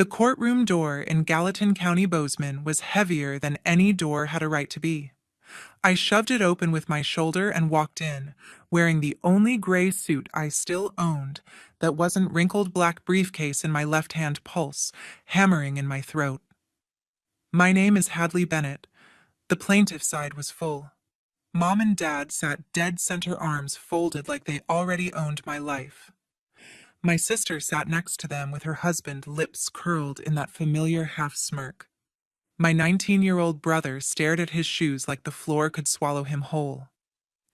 The courtroom door in Gallatin County, Bozeman was heavier than any door had a right to be. I shoved it open with my shoulder and walked in, wearing the only gray suit I still owned that wasn't wrinkled black briefcase in my left-hand pulse, hammering in my throat. My name is Hadley Bennett. The plaintiff side was full. Mom and Dad sat dead center, arms folded like they already owned my life. My sister sat next to them with her husband, lips curled in that familiar half-smirk. My 19-year-old brother stared at his shoes like the floor could swallow him whole.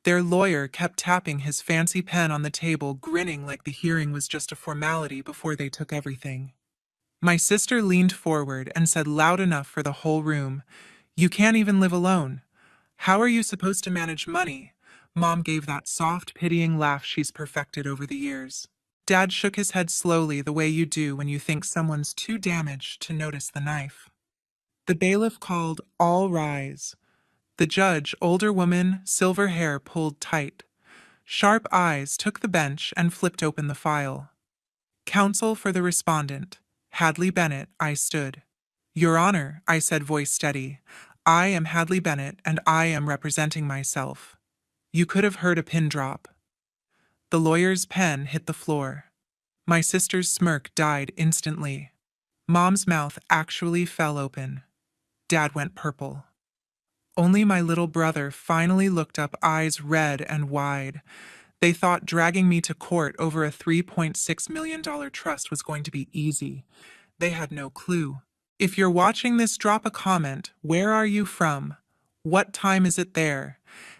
Their lawyer kept tapping his fancy pen on the table, grinning like the hearing was just a formality before they took everything. My sister leaned forward and said loud enough for the whole room, "You can't even live alone. How are you supposed to manage money?" Mom gave that soft, pitying laugh she's perfected over the years. Dad shook his head slowly, the way you do when you think someone's too damaged to notice the knife. The bailiff called, "All rise." The judge, older woman, silver hair pulled tight. Sharp eyes took the bench and flipped open the file. "Counsel for the respondent, Hadley Bennett," I stood. "Your Honor," I said, voice steady, "I am Hadley Bennett, and I am representing myself." You could have heard a pin drop. The lawyer's pen hit the floor. My sister's smirk died instantly. Mom's mouth actually fell open. Dad went purple. Only my little brother finally looked up, eyes red and wide. They thought dragging me to court over a $3.6 million trust was going to be easy. They had no clue. If you're watching this, drop a comment. Where are you from? What time is it there?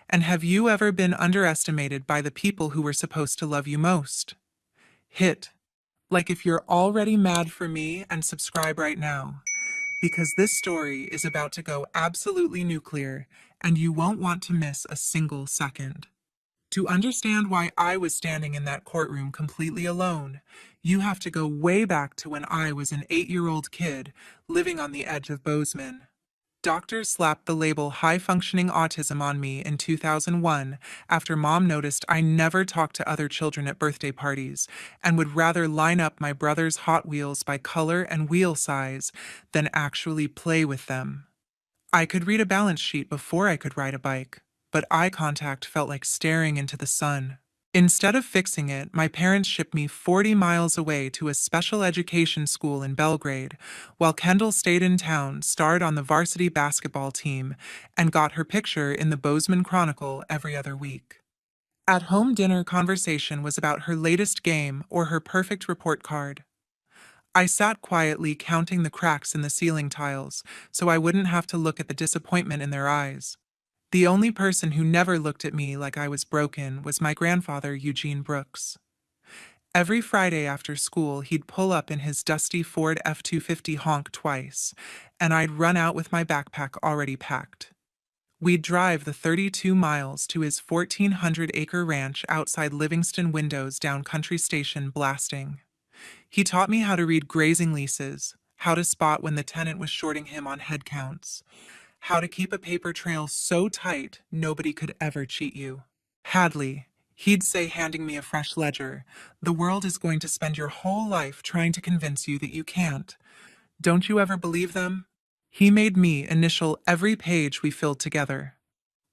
And have you ever been underestimated by the people who were supposed to love you most? Hit like if you're already mad for me, and subscribe right now, because this story is about to go absolutely nuclear, and you won't want to miss a single second. To understand why I was standing in that courtroom completely alone, you have to go way back to when I was an 8-year-old kid living on the edge of Bozeman. Doctors slapped the label high-functioning autism on me in 2001 after Mom noticed I never talked to other children at birthday parties and would rather line up my brother's Hot Wheels by color and wheel size than actually play with them. I could read a balance sheet before I could ride a bike, but eye contact felt like staring into the sun. Instead of fixing it, my parents shipped me 40 miles away to a special education school in Belgrade, while Kendall stayed in town, starred on the varsity basketball team, and got her picture in the Bozeman Chronicle every other week. At-home dinner conversation was about her latest game or her perfect report card. I sat quietly counting the cracks in the ceiling tiles, so I wouldn't have to look at the disappointment in their eyes. The only person who never looked at me like I was broken was my grandfather, Eugene Brooks. Every Friday after school, he'd pull up in his dusty Ford F-250 honk twice, and I'd run out with my backpack already packed. We'd drive the 32 miles to his 1,400-acre ranch outside Livingston, windows down Country Station blasting. He taught me how to read grazing leases, how to spot when the tenant was shorting him on head counts, how to keep a paper trail so tight nobody could ever cheat you. "Hadley," he'd say, handing me a fresh ledger, "the world is going to spend your whole life trying to convince you that you can't. Don't you ever believe them?" He made me initial every page we filled together.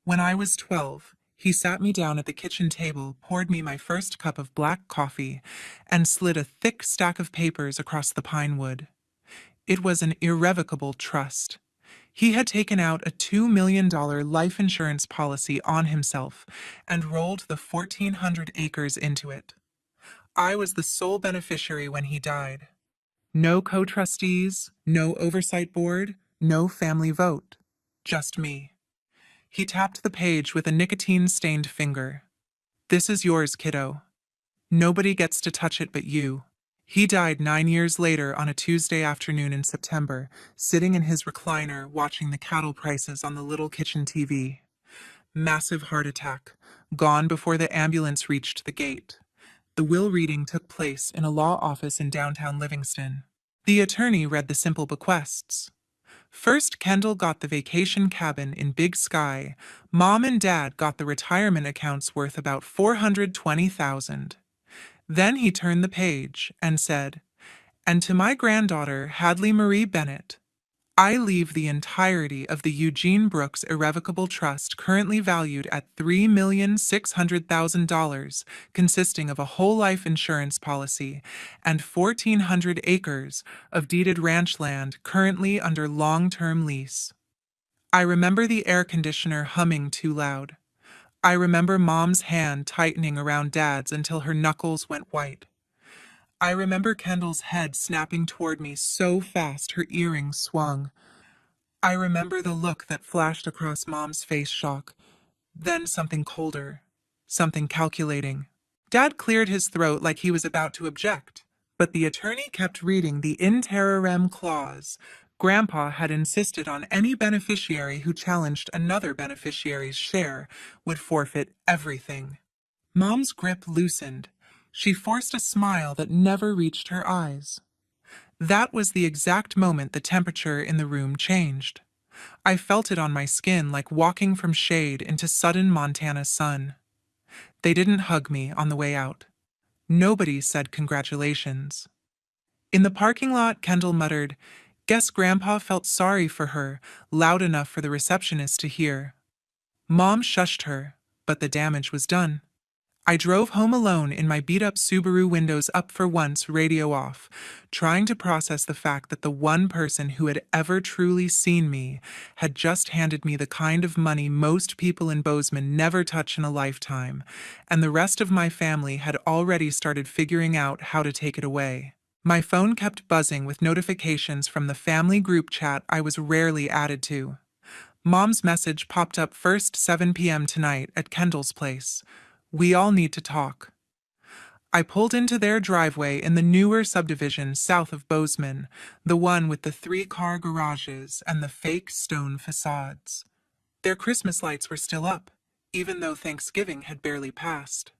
When I was 12, he sat me down at the kitchen table, poured me my first cup of black coffee, and slid a thick stack of papers across the pine wood. It was an irrevocable trust. He had taken out a $2 million life insurance policy on himself and rolled the 1,400 acres into it. I was the sole beneficiary when he died. No co-trustees, no oversight board, no family vote. Just me. He tapped the page with a nicotine-stained finger. "This is yours, kiddo. Nobody gets to touch it but you." He died 9 years later on a Tuesday afternoon in September, sitting in his recliner watching the cattle prices on the little kitchen TV. Massive heart attack, gone before the ambulance reached the gate. The will reading took place in a law office in downtown Livingston. The attorney read the simple bequests. First, Kendall got the vacation cabin in Big Sky. Mom and Dad got the retirement accounts worth about $420,000. Then he turned the page and said, And to my granddaughter, Hadley Marie Bennett, I leave the entirety of the Eugene Brooks Irrevocable Trust, currently valued at $3,600,000, consisting of a whole life insurance policy and 1,400 acres of deeded ranch land currently under long-term lease. I remember the air conditioner humming too loud. I remember Mom's hand tightening around Dad's until her knuckles went white. I remember Kendall's head snapping toward me so fast her earrings swung. I remember the look that flashed across Mom's face, shock, then something colder, something calculating. Dad cleared his throat like he was about to object, but the attorney kept reading the in terrorem clause. Grandpa had insisted on any beneficiary who challenged another beneficiary's share would forfeit everything. Mom's grip loosened. She forced a smile that never reached her eyes. That was the exact moment the temperature in the room changed. I felt it on my skin like walking from shade into sudden Montana sun. They didn't hug me on the way out. Nobody said congratulations. In the parking lot, Kendall muttered, "Guess Grandpa felt sorry for her," loud enough for the receptionist to hear. Mom shushed her, but the damage was done. I drove home alone in my beat-up Subaru, windows up for once, radio off, trying to process the fact that the one person who had ever truly seen me had just handed me the kind of money most people in Bozeman never touch in a lifetime, and the rest of my family had already started figuring out how to take it away. My phone kept buzzing with notifications from the family group chat I was rarely added to. Mom's message popped up first, 7 p.m. tonight at Kendall's place. "We all need to talk." I pulled into their driveway in the newer subdivision south of Bozeman, the one with the 3-car garages and the fake stone facades. Their Christmas lights were still up, even though Thanksgiving had barely passed.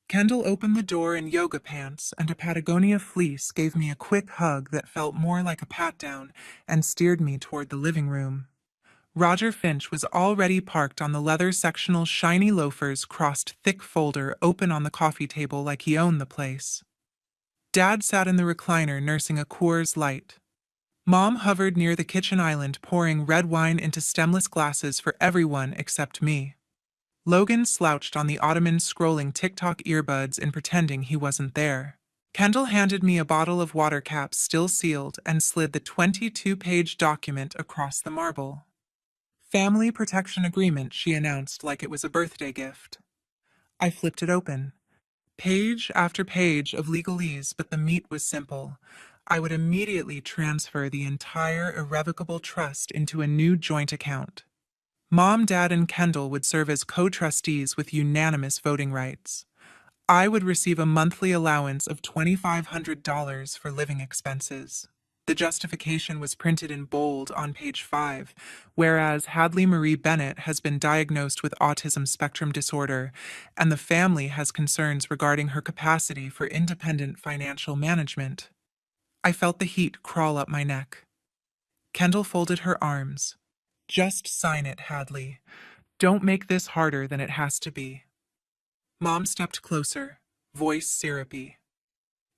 Kendall opened the door in yoga pants, and a Patagonia fleece gave me a quick hug that felt more like a pat-down and steered me toward the living room. Roger Finch was already parked on the leather sectional, shiny loafers crossed thick folder open on the coffee table like he owned the place. Dad sat in the recliner nursing a Coors Light. Mom hovered near the kitchen island pouring red wine into stemless glasses for everyone except me. Logan slouched on the ottoman scrolling TikTok earbuds and pretending he wasn't there. Kendall handed me a bottle of water caps still sealed and slid the 22-page document across the marble. "Family Protection Agreement," she announced like it was a birthday gift. I flipped it open. Page after page of legalese, but the meat was simple. I would immediately transfer the entire irrevocable trust into a new joint account. Mom, Dad, and Kendall would serve as co-trustees with unanimous voting rights. I would receive a monthly allowance of $2,500 for living expenses. The justification was printed in bold on page 5, whereas Hadley Marie Bennett has been diagnosed with autism spectrum disorder, and the family has concerns regarding her capacity for independent financial management. I felt the heat crawl up my neck. Kendall folded her arms. "Just sign it, Hadley. Don't make this harder than it has to be." Mom stepped closer, voice syrupy.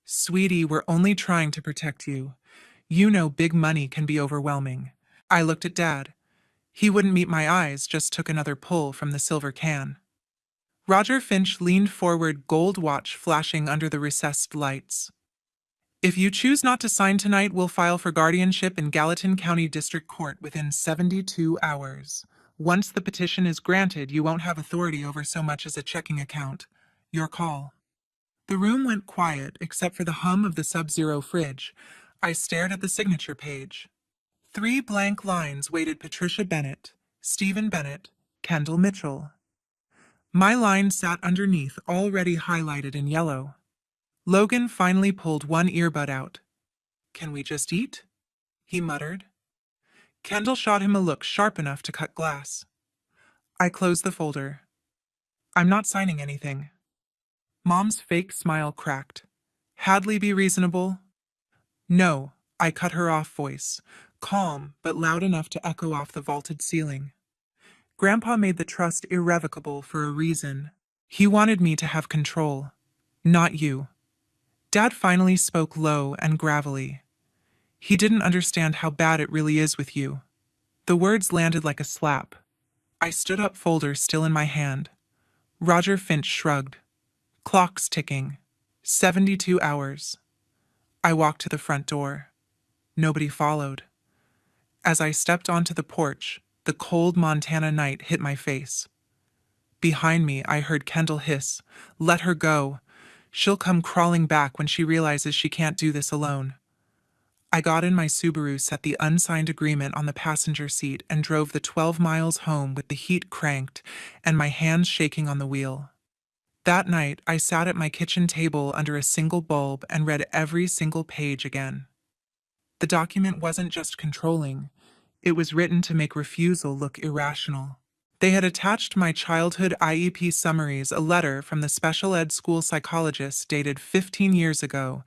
"Sweetie, we're only trying to protect you. You know big money can be overwhelming." I looked at Dad. He wouldn't meet my eyes, just took another pull from the silver can. Roger Finch leaned forward, gold watch flashing under the recessed lights. "If you choose not to sign tonight, we'll file for guardianship in Gallatin County District Court within 72 hours. Once the petition is granted, you won't have authority over so much as a checking account. Your call." The room went quiet except for the hum of the Sub-Zero fridge. I stared at the signature page. 3 blank lines waited: Patricia Bennett, Stephen Bennett, Kendall Mitchell. My line sat underneath, already highlighted in yellow. Logan finally pulled one earbud out. "Can we just eat?" he muttered. Kendall shot him a look sharp enough to cut glass. I closed the folder. "I'm not signing anything." Mom's fake smile cracked. "Hadley, be reasonable." "No," I cut her off, voice calm but loud enough to echo off the vaulted ceiling. "Grandpa made the trust irrevocable for a reason. He wanted me to have control. Not you." Dad finally spoke low and gravelly. He didn't understand how bad it really is with you. The words landed like a slap. I stood up, folder still in my hand. Roger Finch shrugged. Clocks ticking. 72 hours. I walked to the front door. Nobody followed. As I stepped onto the porch, the cold Montana night hit my face. Behind me, I heard Kendall hiss, "Let her go. She'll come crawling back when she realizes she can't do this alone." I got in my Subaru, set the unsigned agreement on the passenger seat, and drove the 12 miles home with the heat cranked and my hands shaking on the wheel. That night, I sat at my kitchen table under a single bulb and read every single page again. The document wasn't just controlling, it was written to make refusal look irrational. They had attached my childhood IEP summaries, a letter from the special ed school psychologist dated 15 years ago,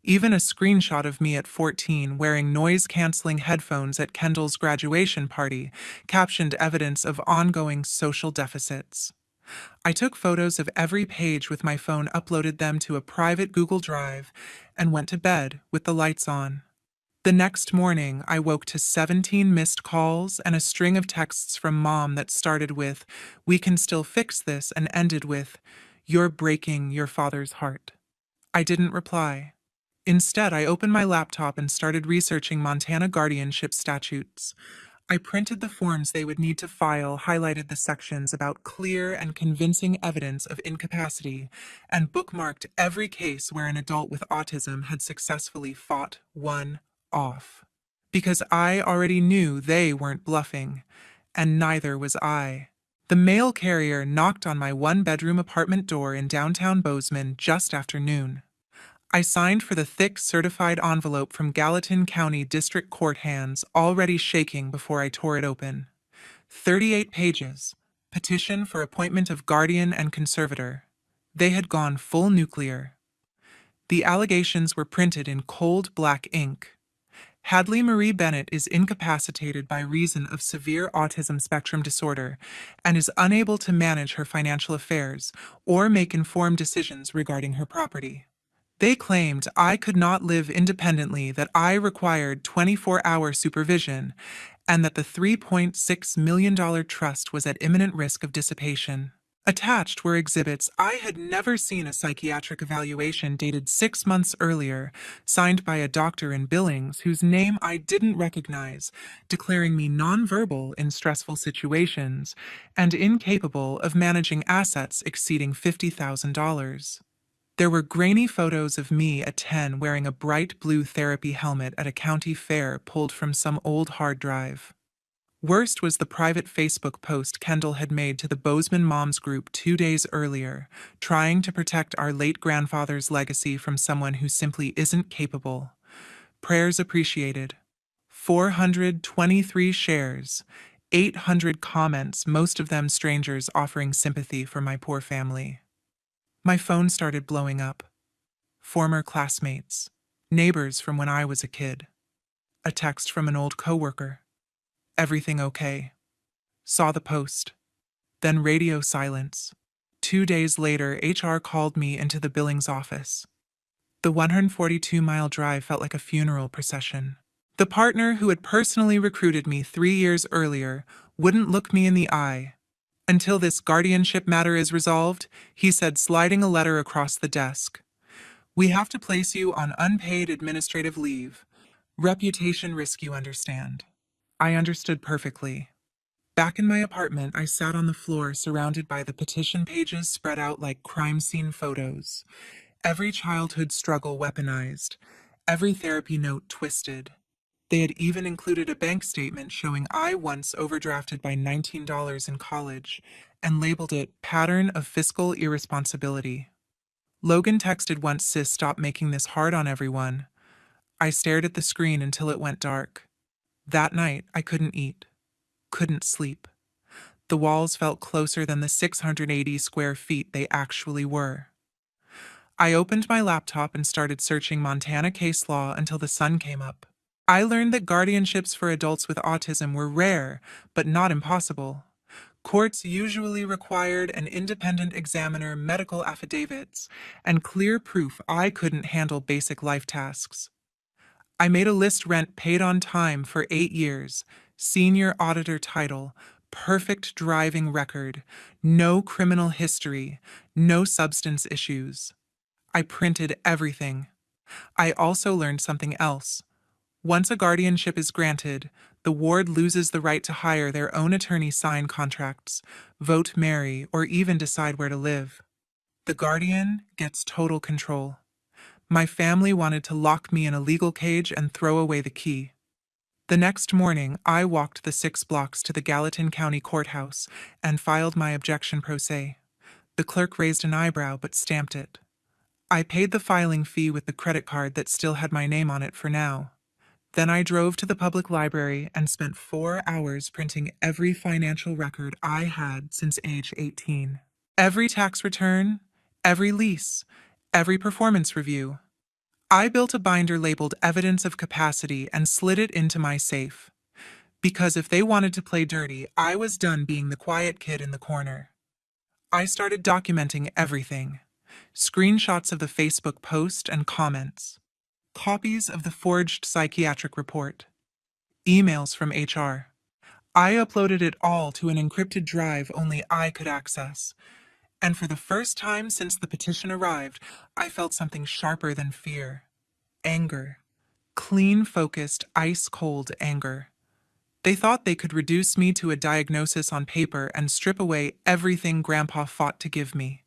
even a screenshot of me at 14 wearing noise-canceling headphones at Kendall's graduation party, captioned evidence of ongoing social deficits. I took photos of every page with my phone, uploaded them to a private Google Drive, and went to bed with the lights on. The next morning, I woke to 17 missed calls and a string of texts from Mom that started with, "We can still fix this," and ended with, "You're breaking your father's heart." I didn't reply. Instead, I opened my laptop and started researching Montana guardianship statutes. I printed the forms they would need to file, highlighted the sections about clear and convincing evidence of incapacity, and bookmarked every case where an adult with autism had successfully fought one off. Because I already knew they weren't bluffing, and neither was I. The mail carrier knocked on my one-bedroom apartment door in downtown Bozeman just after noon. I signed for the thick, certified envelope from Gallatin County District Court, hands already shaking before I tore it open. 38 pages. Petition for appointment of guardian and conservator. They had gone full nuclear. The allegations were printed in cold black ink. Hadley Marie Bennett is incapacitated by reason of severe autism spectrum disorder and is unable to manage her financial affairs or make informed decisions regarding her property. They claimed I could not live independently, that I required 24-hour supervision, and that the $3.6 million trust was at imminent risk of dissipation. Attached were exhibits. I had never seen a psychiatric evaluation dated 6 months earlier, signed by a doctor in Billings whose name I didn't recognize, declaring me nonverbal in stressful situations and incapable of managing assets exceeding $50,000. There were grainy photos of me at 10 wearing a bright blue therapy helmet at a county fair pulled from some old hard drive. Worst was the private Facebook post Kendall had made to the Bozeman Moms group 2 days earlier, trying to protect our late grandfather's legacy from someone who simply isn't capable. Prayers appreciated. 423 shares, 800 comments, most of them strangers offering sympathy for my poor family. My phone started blowing up. Former classmates, neighbors from when I was a kid. A text from an old coworker. Everything okay? Saw the post. Then radio silence. 2 days later, HR called me into the Billings office. The 142-mile drive felt like a funeral procession. The partner who had personally recruited me 3 years earlier wouldn't look me in the eye. "Until this guardianship matter is resolved," he said, sliding a letter across the desk. "We have to place you on unpaid administrative leave. Reputation risk, you understand." I understood perfectly. Back in my apartment, I sat on the floor, surrounded by the petition pages spread out like crime scene photos. Every childhood struggle weaponized, every therapy note twisted. They had even included a bank statement showing I once overdrafted by $19 in college and labeled it "Pattern of Fiscal Irresponsibility." Logan texted once, "Sis, stop making this hard on everyone." I stared at the screen until it went dark. That night, I couldn't eat, couldn't sleep. The walls felt closer than the 680 square feet they actually were. I opened my laptop and started searching Montana case law until the sun came up. I learned that guardianships for adults with autism were rare, but not impossible. Courts usually required an independent examiner, medical affidavits, and clear proof I couldn't handle basic life tasks. I made a list rent paid on time for 8 years, senior auditor title, perfect driving record, no criminal history, no substance issues. I printed everything. I also learned something else. Once a guardianship is granted, the ward loses the right to hire their own attorney, sign contracts, vote, marry, or even decide where to live. The guardian gets total control. My family wanted to lock me in a legal cage and throw away the key. The next morning, I walked the 6 blocks to the Gallatin County Courthouse and filed my objection pro se. The clerk raised an eyebrow but stamped it. I paid the filing fee with the credit card that still had my name on it for now. Then I drove to the public library and spent 4 hours printing every financial record I had since age 18. Every tax return, every lease, every performance review. I built a binder labeled Evidence of Capacity and slid it into my safe. Because if they wanted to play dirty, I was done being the quiet kid in the corner. I started documenting everything. Screenshots of the Facebook post and comments. Copies of the forged psychiatric report. Emails from HR. I uploaded it all to an encrypted drive only I could access. And for the first time since the petition arrived, I felt something sharper than fear. Anger. Clean, focused, ice-cold anger. They thought they could reduce me to a diagnosis on paper and strip away everything Grandpa fought to give me.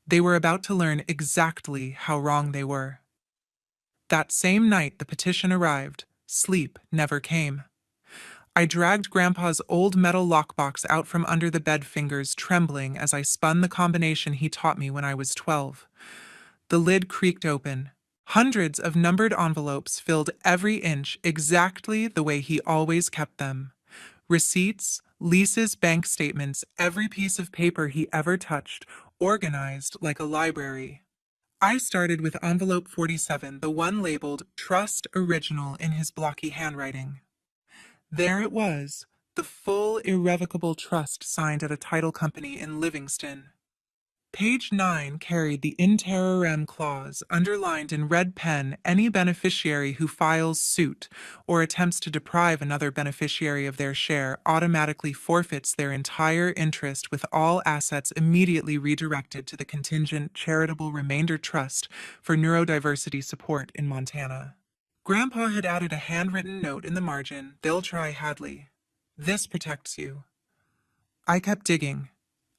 They were about to learn exactly how wrong they were. That same night the petition arrived, sleep never came. I dragged Grandpa's old metal lockbox out from under the bed, fingers trembling as I spun the combination he taught me when I was 12. The lid creaked open. Hundreds of numbered envelopes filled every inch exactly the way he always kept them. Receipts, leases, bank statements, every piece of paper he ever touched, organized like a library. I started with envelope 47, the one labeled Trust Original in his blocky handwriting. There it was, the full irrevocable trust signed at a title company in Livingston. Page 9 carried the in terrorem clause, underlined in red pen: any beneficiary who files suit or attempts to deprive another beneficiary of their share automatically forfeits their entire interest, with all assets immediately redirected to the contingent charitable remainder trust for neurodiversity support in Montana. Grandpa had added a handwritten note in the margin: "They'll try Hadley. This protects you." I kept digging.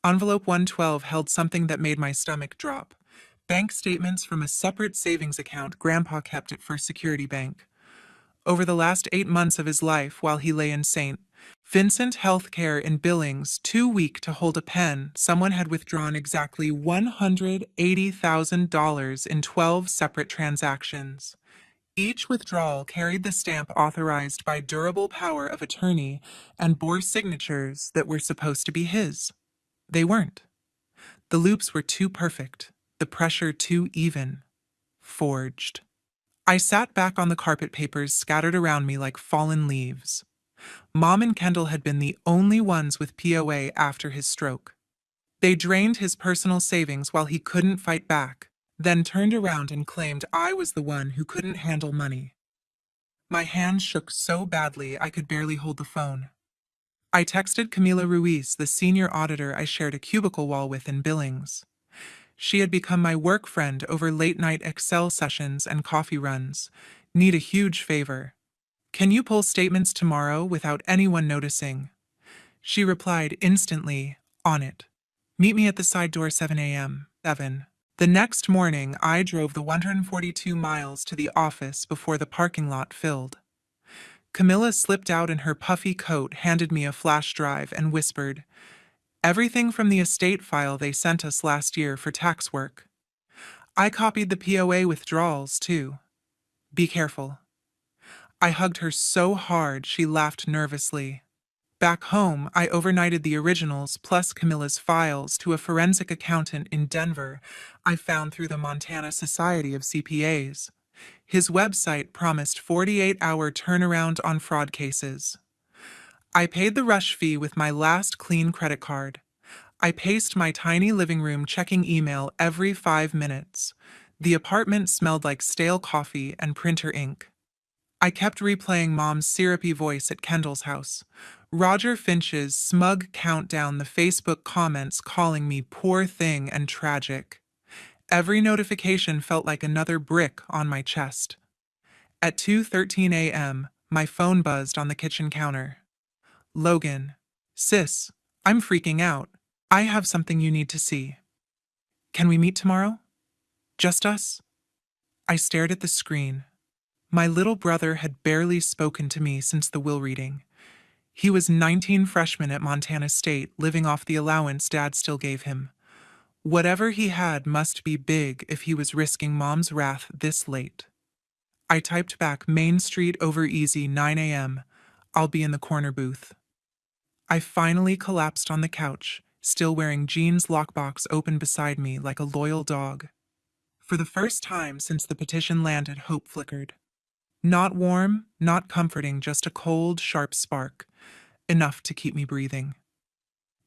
Envelope 112 held something that made my stomach drop. Bank statements from a separate savings account Grandpa kept at First Security Bank. Over the last 8 months of his life while he lay in St. Vincent Healthcare in Billings, too weak to hold a pen, someone had withdrawn exactly $180,000 in 12 separate transactions. Each withdrawal carried the stamp authorized by durable power of attorney and bore signatures that were supposed to be his. They weren't. The loops were too perfect, the pressure too even. Forged. I sat back on the carpet, papers scattered around me like fallen leaves. Mom and Kendall had been the only ones with POA after his stroke. They drained his personal savings while he couldn't fight back, then turned around and claimed I was the one who couldn't handle money. My hands shook so badly I could barely hold the phone. I texted Camila Ruiz, the senior auditor I shared a cubicle wall with in Billings. She had become my work friend over late-night Excel sessions and coffee runs. Need a huge favor. Can you pull statements tomorrow without anyone noticing? She replied instantly, on it. Meet me at the side door 7 a.m. 7. The next morning, I drove the 142 miles to the office before the parking lot filled. Camilla slipped out in her puffy coat, handed me a flash drive, and whispered, "Everything from the estate file they sent us last year for tax work. I copied the POA withdrawals, too. Be careful." I hugged her so hard she laughed nervously. Back home, I overnighted the originals plus Camilla's files to a forensic accountant in Denver I found through the Montana Society of CPAs. His website promised 48-hour turnaround on fraud cases. I paid the rush fee with my last clean credit card. I paced my tiny living room checking email every 5 minutes. The apartment smelled like stale coffee and printer ink. I kept replaying Mom's syrupy voice at Kendall's house. Roger Finch's smug countdown, the Facebook comments calling me poor thing and tragic. Every notification felt like another brick on my chest. At 2:13 a.m., my phone buzzed on the kitchen counter. Logan. Sis, I'm freaking out. I have something you need to see. Can we meet tomorrow? Just us? I stared at the screen. My little brother had barely spoken to me since the will reading. He was 19 freshman at Montana State, living off the allowance Dad still gave him. Whatever he had must be big if he was risking Mom's wrath this late. I typed back Main Street over easy 9 a.m. I'll be in the corner booth. I finally collapsed on the couch, still wearing Jean's lockbox open beside me like a loyal dog. For the first time since the petition landed, hope flickered. Not warm, not comforting, just a cold, sharp spark, enough to keep me breathing.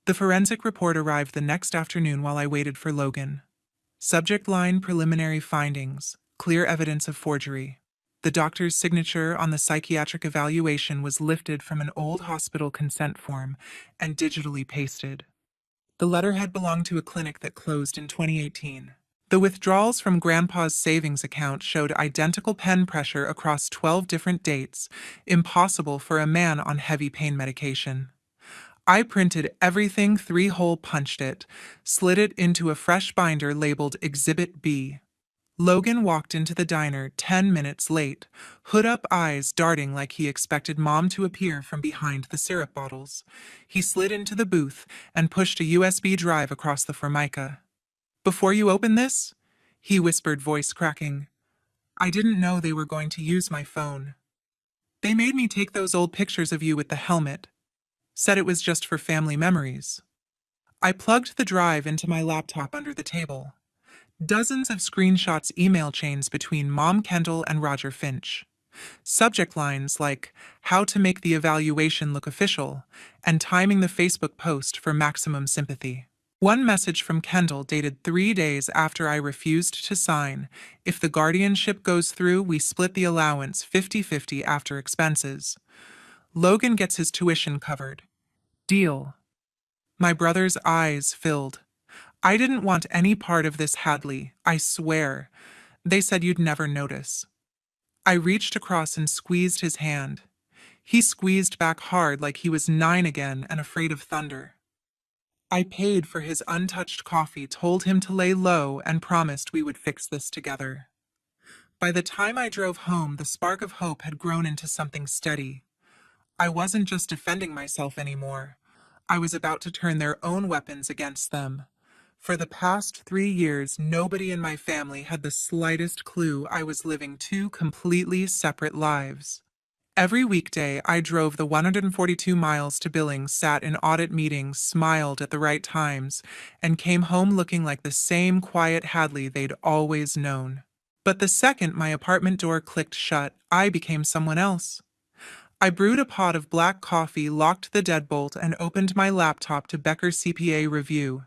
The forensic report arrived the next afternoon while I waited for Logan. Subject line: preliminary findings, clear evidence of forgery. The doctor's signature on the psychiatric evaluation was lifted from an old hospital consent form and digitally pasted. The letterhead belonged to a clinic that closed in 2018. The withdrawals from Grandpa's savings account showed identical pen pressure across 12 different dates, impossible for a man on heavy pain medication. I printed everything, 3-hole punched it, slid it into a fresh binder labeled Exhibit B. Logan walked into the diner 10 minutes late, hood-up eyes darting like he expected Mom to appear from behind the syrup bottles. He slid into the booth and pushed a USB drive across the formica. "Before you open this?" he whispered, voice cracking. "I didn't know they were going to use my phone. They made me take those old pictures of you with the helmet. Said it was just for family memories." I plugged the drive into my laptop under the table. Dozens of screenshots, email chains between Mom Kendall and Roger Finch. Subject lines like, "How to make the evaluation look official," and "Timing the Facebook post for maximum sympathy." One message from Kendall dated 3 days after I refused to sign. "If the guardianship goes through, we split the allowance 50-50 after expenses. Logan gets his tuition covered. Deal." My brother's eyes filled. "I didn't want any part of this, Hadley, I swear. They said you'd never notice." I reached across and squeezed his hand. He squeezed back hard like he was 9 again and afraid of thunder. I paid for his untouched coffee, told him to lay low, and promised we would fix this together. By the time I drove home, the spark of hope had grown into something steady. I wasn't just defending myself anymore. I was about to turn their own weapons against them. For the past 3 years, nobody in my family had the slightest clue I was living 2 completely separate lives. Every weekday, I drove the 142 miles to Billings, sat in audit meetings, smiled at the right times, and came home looking like the same quiet Hadley they'd always known. But the second my apartment door clicked shut, I became someone else. I brewed a pot of black coffee, locked the deadbolt, and opened my laptop to Becker CPA review.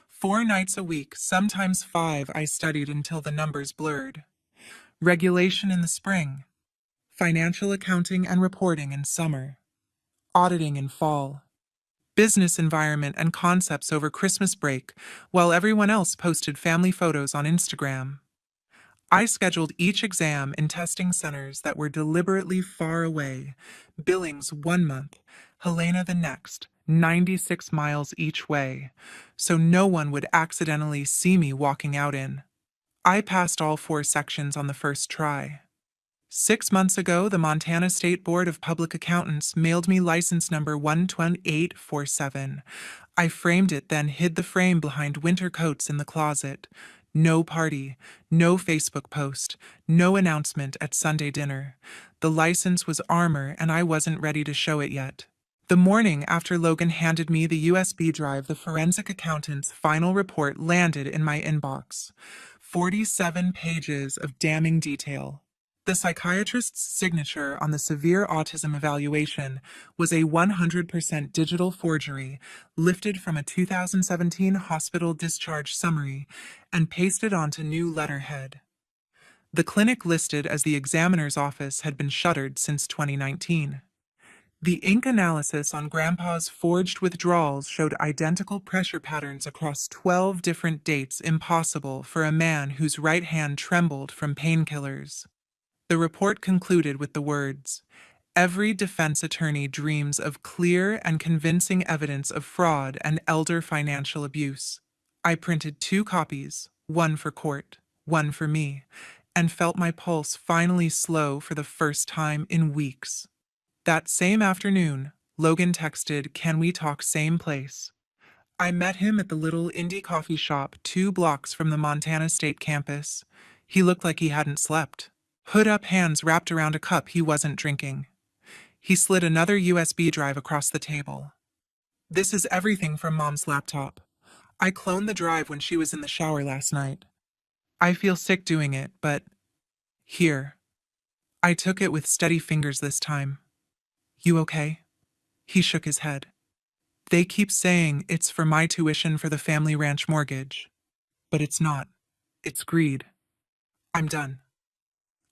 4 nights a week, sometimes 5, I studied until the numbers blurred. Regulation in the spring. Financial accounting and reporting in summer. Auditing in fall. Business environment and concepts over Christmas break, while everyone else posted family photos on Instagram. I scheduled each exam in testing centers that were deliberately far away. Billings 1 month, Helena the next, 96 miles each way, so no one would accidentally see me walking out in. I passed all 4 sections on the first try. 6 months ago, the Montana State Board of Public Accountants mailed me license number 12847. I framed it, then hid the frame behind winter coats in the closet. No party, no Facebook post, no announcement at Sunday dinner. The license was armor, and I wasn't ready to show it yet. The morning after Logan handed me the USB drive, the forensic accountant's final report landed in my inbox. 47 pages of damning detail. The psychiatrist's signature on the severe autism evaluation was a 100% digital forgery lifted from a 2017 hospital discharge summary and pasted onto new letterhead. The clinic listed as the examiner's office had been shuttered since 2019. The ink analysis on Grandpa's forged withdrawals showed identical pressure patterns across 12 different dates impossible for a man whose right hand trembled from painkillers. The report concluded with the words, "Every defense attorney dreams of clear and convincing evidence of fraud and elder financial abuse." I printed 2 copies, one for court, one for me, and felt my pulse finally slow for the first time in weeks. That same afternoon, Logan texted, "Can we talk same place?" I met him at the little indie coffee shop 2 blocks from the Montana State campus. He looked like he hadn't slept. Hood up, hands wrapped around a cup he wasn't drinking. He slid another USB drive across the table. "This is everything from Mom's laptop. I cloned the drive when she was in the shower last night. I feel sick doing it, but here." I took it with steady fingers this time. "You okay?" He shook his head. "They keep saying it's for my tuition for the family ranch mortgage. But it's not. It's greed. I'm done."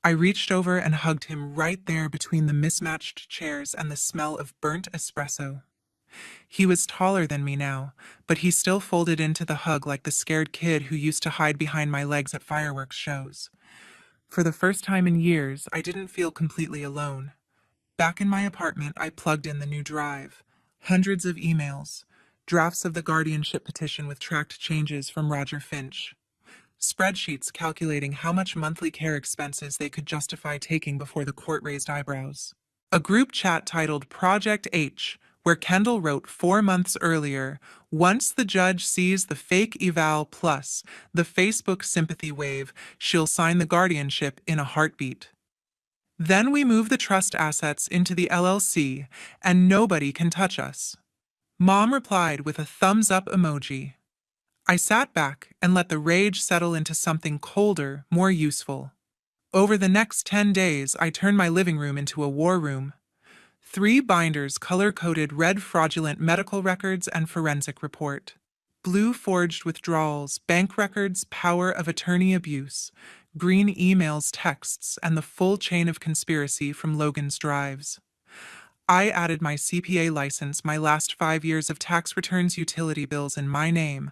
I reached over and hugged him right there between the mismatched chairs and the smell of burnt espresso. He was taller than me now, but he still folded into the hug like the scared kid who used to hide behind my legs at fireworks shows. For the first time in years, I didn't feel completely alone. Back in my apartment, I plugged in the new drive. Hundreds of emails, drafts of the guardianship petition with tracked changes from Roger Finch, spreadsheets calculating how much monthly care expenses they could justify taking before the court raised eyebrows. A group chat titled Project H, where Kendall wrote 4 months earlier, "Once the judge sees the fake eval plus the Facebook sympathy wave, she'll sign the guardianship in a heartbeat. Then we move the trust assets into the LLC, and nobody can touch us." Mom replied with a thumbs up emoji. I sat back and let the rage settle into something colder, more useful. Over the next 10 days, I turned my living room into a war room. 3 binders color-coded red fraudulent medical records and forensic report. Blue forged withdrawals, bank records, power of attorney abuse. Green emails, texts, and the full chain of conspiracy from Logan's drives. I added my CPA license, my last 5 years of tax returns, utility bills in my name,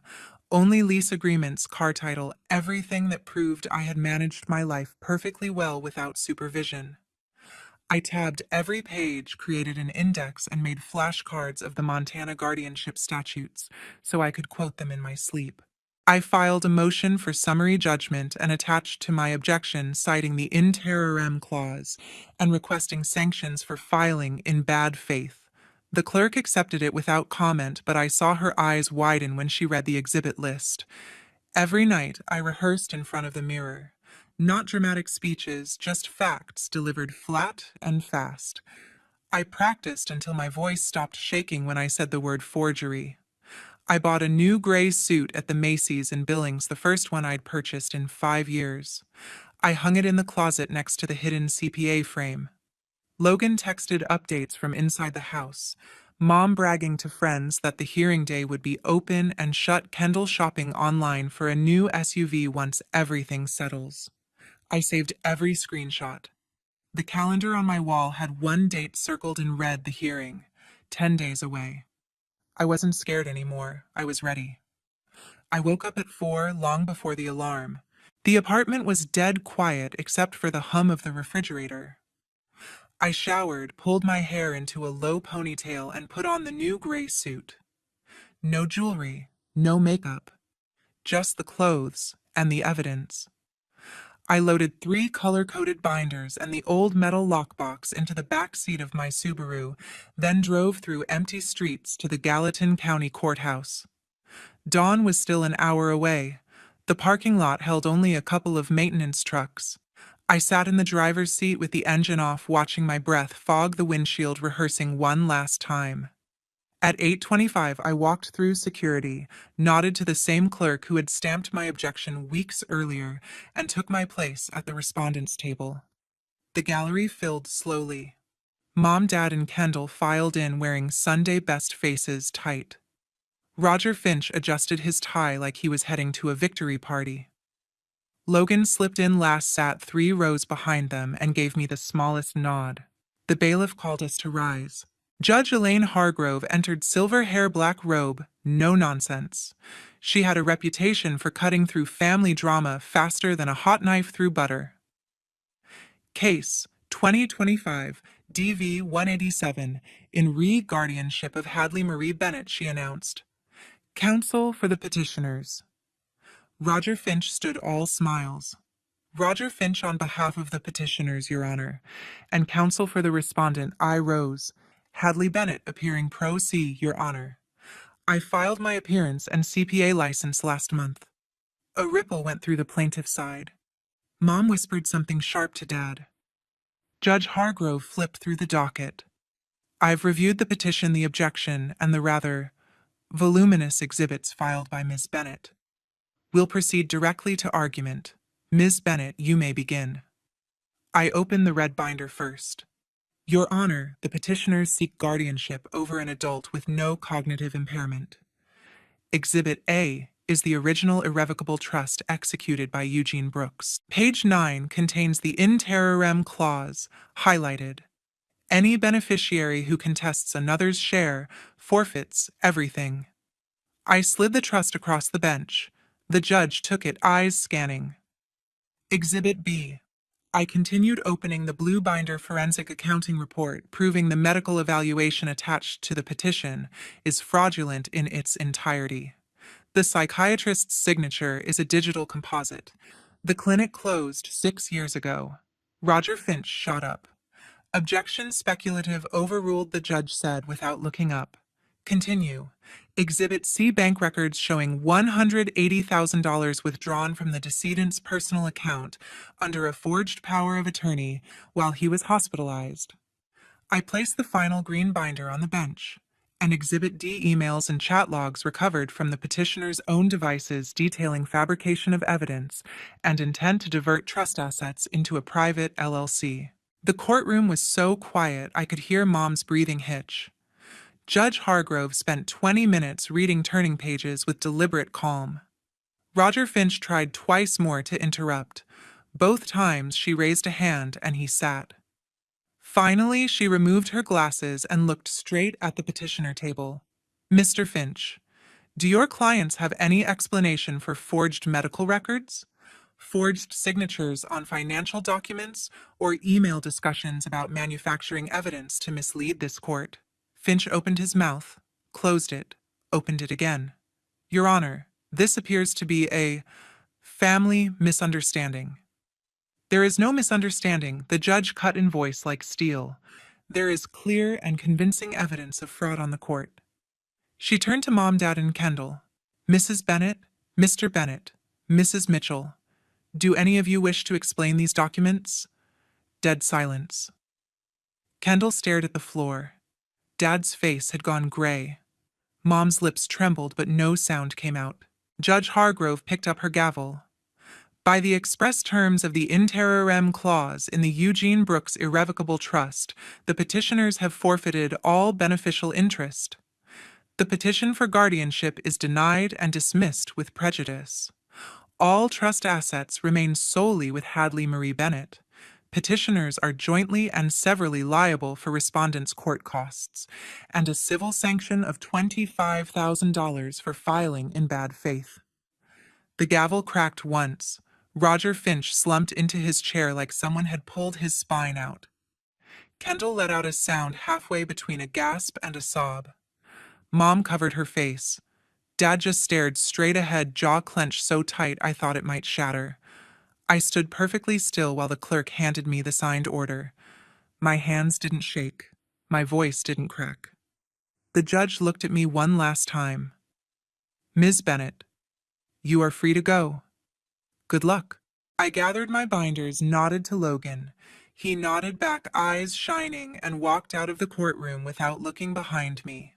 only lease agreements, car title, everything that proved I had managed my life perfectly well without supervision. I tabbed every page, created an index, and made flashcards of the Montana guardianship statutes so I could quote them in my sleep. I filed a motion for summary judgment and attached to my objection citing the in terrorem clause and requesting sanctions for filing in bad faith. The clerk accepted it without comment, but I saw her eyes widen when she read the exhibit list. Every night I rehearsed in front of the mirror. Not dramatic speeches, just facts delivered flat and fast. I practiced until my voice stopped shaking when I said the word forgery. I bought a new gray suit at the Macy's in Billings, the first one I'd purchased in 5 years. I hung it in the closet next to the hidden CPA frame. Logan texted updates from inside the house. Mom bragging to friends that the hearing day would be open and shut, Kendall shopping online for a new SUV once everything settles. I saved every screenshot. The calendar on my wall had one date circled in red, the hearing, 10 days away. I wasn't scared anymore. I was ready. I woke up at 4, long before the alarm. The apartment was dead quiet except for the hum of the refrigerator. I showered, pulled my hair into a low ponytail, and put on the new gray suit. No jewelry, no makeup, just the clothes and the evidence. I loaded 3 color-coded binders and the old metal lockbox into the back seat of my Subaru, then drove through empty streets to the Gallatin County Courthouse. Dawn was still an hour away. The parking lot held only a couple of maintenance trucks. I sat in the driver's seat with the engine off, watching my breath fog the windshield, rehearsing one last time. At 8:25, I walked through security, nodded to the same clerk who had stamped my objection weeks earlier, and took my place at the respondent's table. The gallery filled slowly. Mom, Dad, and Kendall filed in wearing Sunday best faces tight. Roger Finch adjusted his tie like he was heading to a victory party. Logan slipped in last, sat 3 rows behind them, and gave me the smallest nod. The bailiff called us to rise. Judge Elaine Hargrove entered, silver hair, black robe, no nonsense. She had a reputation for cutting through family drama faster than a hot knife through butter. Case 2025 DV 187 in re-guardianship of Hadley Marie Bennett, she announced. Counsel for the petitioners. Roger Finch stood all smiles. Roger Finch on behalf of the petitioners, Your Honor, and counsel for the respondent, I rose. Hadley Bennett appearing pro se, Your Honor. I filed my appearance and CPA license last month. A ripple went through the plaintiff's side. Mom whispered something sharp to Dad. Judge Hargrove flipped through the docket. I've reviewed the petition, the objection, and the rather voluminous exhibits filed by Ms. Bennett. We'll proceed directly to argument. Ms. Bennett, you may begin. I open the red binder first. Your Honor, the petitioners seek guardianship over an adult with no cognitive impairment. Exhibit A is the original irrevocable trust executed by Eugene Brooks. Page 9 contains the in terrorem clause, highlighted. Any beneficiary who contests another's share forfeits everything. I slid the trust across the bench. The judge took it, eyes scanning. Exhibit B. I continued opening the blue binder forensic accounting report, proving the medical evaluation attached to the petition is fraudulent in its entirety. The psychiatrist's signature is a digital composite. The clinic closed 6 years ago. Roger Finch shot up. Objection speculative overruled, the judge said without looking up. Continue. Exhibit C, bank records showing $180,000 withdrawn from the decedent's personal account under a forged power of attorney while he was hospitalized. I placed the final green binder on the bench. And Exhibit D, emails and chat logs recovered from the petitioner's own devices detailing fabrication of evidence and intent to divert trust assets into a private LLC. The courtroom was so quiet I could hear Mom's breathing hitch. Judge Hargrove spent 20 minutes reading turning pages with deliberate calm. Roger Finch tried twice more to interrupt. Both times she raised a hand and he sat. Finally, she removed her glasses and looked straight at the petitioner table. Mr. Finch, do your clients have any explanation for forged medical records? Forged signatures on financial documents, or email discussions about manufacturing evidence to mislead this court? Finch opened his mouth, closed it, opened it again. Your Honor, this appears to be a family misunderstanding. There is no misunderstanding, the judge cut in voice like steel. There is clear and convincing evidence of fraud on the court. She turned to Mom, Dad, and Kendall. Mrs. Bennett, Mr. Bennett, Mrs. Mitchell, do any of you wish to explain these documents? Dead silence. Kendall stared at the floor. Dad's face had gone gray. Mom's lips trembled, but no sound came out. Judge Hargrove picked up her gavel. By the express terms of the in terrorem clause in the Eugene Brooks Irrevocable Trust, the petitioners have forfeited all beneficial interest. The petition for guardianship is denied and dismissed with prejudice. All trust assets remain solely with Hadley Marie Bennett. Petitioners are jointly and severally liable for respondents' court costs, and a civil sanction of $25,000 for filing in bad faith. The gavel cracked once. Roger Finch slumped into his chair like someone had pulled his spine out. Kendall let out a sound halfway between a gasp and a sob. Mom covered her face. Dad just stared straight ahead, jaw clenched so tight I thought it might shatter. I stood perfectly still while the clerk handed me the signed order. My hands didn't shake. My voice didn't crack. The judge looked at me one last time. Ms. Bennett, you are free to go. Good luck. I gathered my binders, nodded to Logan. He nodded back, eyes shining, and walked out of the courtroom without looking behind me.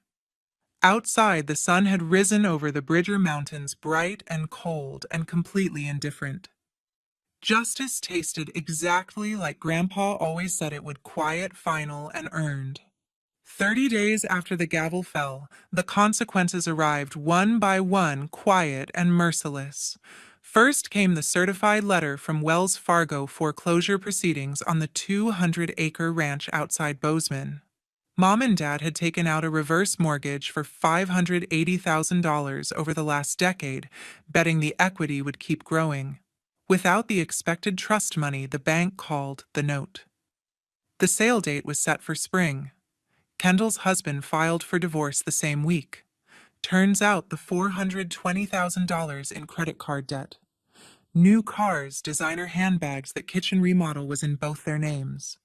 Outside, the sun had risen over the Bridger Mountains, bright and cold and completely indifferent. Justice tasted exactly like Grandpa always said it would: quiet, final, and earned. 30 days after the gavel fell, the consequences arrived one by one, quiet and merciless. First came the certified letter from Wells Fargo foreclosure proceedings on the 200-acre ranch outside Bozeman. Mom and Dad had taken out a reverse mortgage for $580,000 over the last decade, betting the equity would keep growing. Without the expected trust money the bank called the note. The sale date was set for spring. Kendall's husband filed for divorce the same week. Turns out the $420,000 in credit card debt. New cars, designer handbags, that kitchen remodel was in both their names.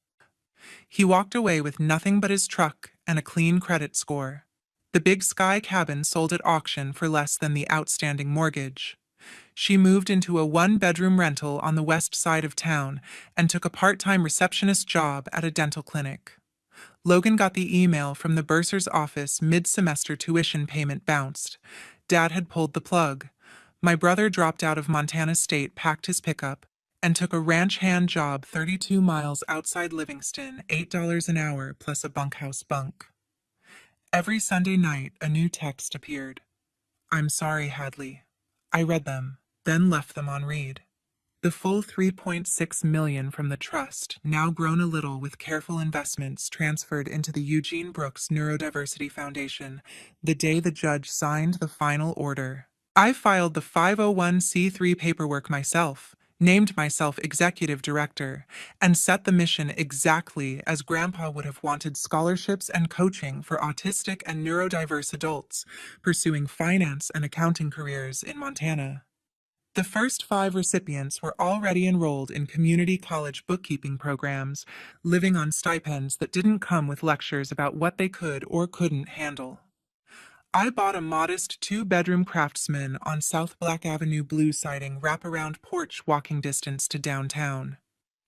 He walked away with nothing but his truck and a clean credit score. The Big Sky cabin sold at auction for less than the outstanding mortgage. She moved into a one-bedroom rental on the west side of town and took a part-time receptionist job at a dental clinic. Logan got the email from the bursar's office: mid-semester tuition payment bounced. Dad had pulled the plug. My brother dropped out of Montana State, packed his pickup, and took a ranch hand job 32 miles outside Livingston, $8 an hour plus a bunkhouse bunk. Every Sunday night, a new text appeared. "I'm sorry, Hadley." I read them, then left them on read. The full $3.6 million from the trust, now grown a little with careful investments, transferred into the Eugene Brooks Neurodiversity Foundation the day the judge signed the final order. I filed the 501c3 paperwork myself, named myself executive director, and set the mission exactly as Grandpa would have wanted: scholarships and coaching for autistic and neurodiverse adults pursuing finance and accounting careers in Montana. The first 5 recipients were already enrolled in community college bookkeeping programs, living on stipends that didn't come with lectures about what they could or couldn't handle. I bought a modest 2-bedroom Craftsman on South Black Avenue Blue siding wraparound porch walking distance to downtown.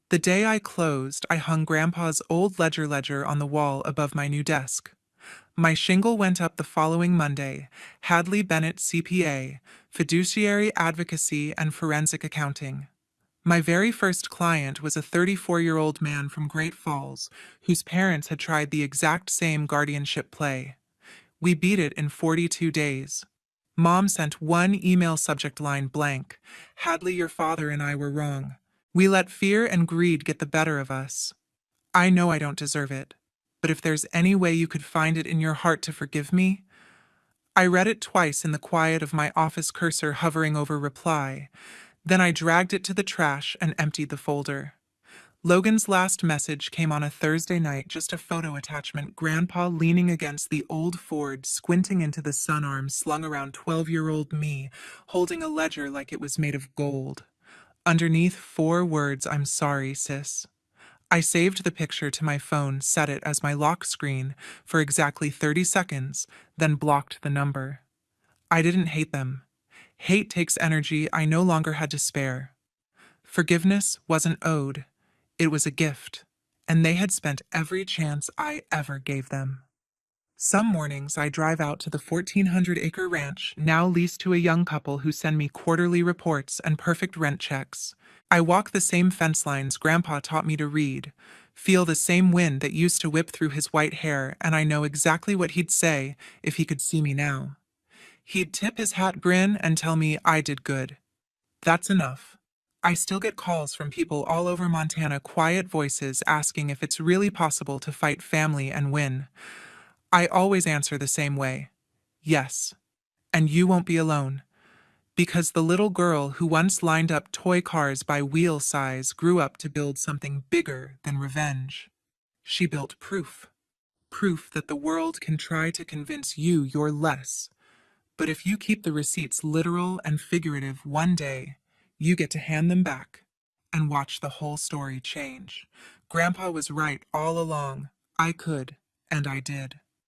The day I closed, I hung Grandpa's old ledger on the wall above my new desk. My shingle went up the following Monday: Hadley Bennett CPA, Fiduciary Advocacy and Forensic Accounting. My very first client was a 34-year-old man from Great Falls whose parents had tried the exact same guardianship play. We beat it in 42 days. Mom sent one email subject line blank: "Hadley, your father and I were wrong. We let fear and greed get the better of us. I know I don't deserve it, but if there's any way you could find it in your heart to forgive me." I read it twice in the quiet of my office cursor hovering over reply. Then I dragged it to the trash and emptied the folder. Logan's last message came on a Thursday night, just a photo attachment: Grandpa leaning against the old Ford, squinting into the sun arm slung around 12-year-old me, holding a ledger like it was made of gold. Underneath, 4 words: "I'm sorry, sis." I saved the picture to my phone, set it as my lock screen for exactly 30 seconds, then blocked the number. I didn't hate them. Hate takes energy I no longer had to spare. Forgiveness wasn't owed. It was a gift, and they had spent every chance I ever gave them. Some mornings I drive out to the 1,400-acre ranch, now leased to a young couple who send me quarterly reports and perfect rent checks. I walk the same fence lines Grandpa taught me to read, feel the same wind that used to whip through his white hair, and I know exactly what he'd say if he could see me now. He'd tip his hat, grin, and tell me I did good. That's enough. I still get calls from people all over Montana, quiet voices asking if it's really possible to fight family and win. I always answer the same way: yes. And you won't be alone. Because the little girl who once lined up toy cars by wheel size grew up to build something bigger than revenge. She built proof. Proof that the world can try to convince you you're less. But if you keep the receipts literal and figurative, one day, you get to hand them back and watch the whole story change. Grandpa was right all along. I could, and I did.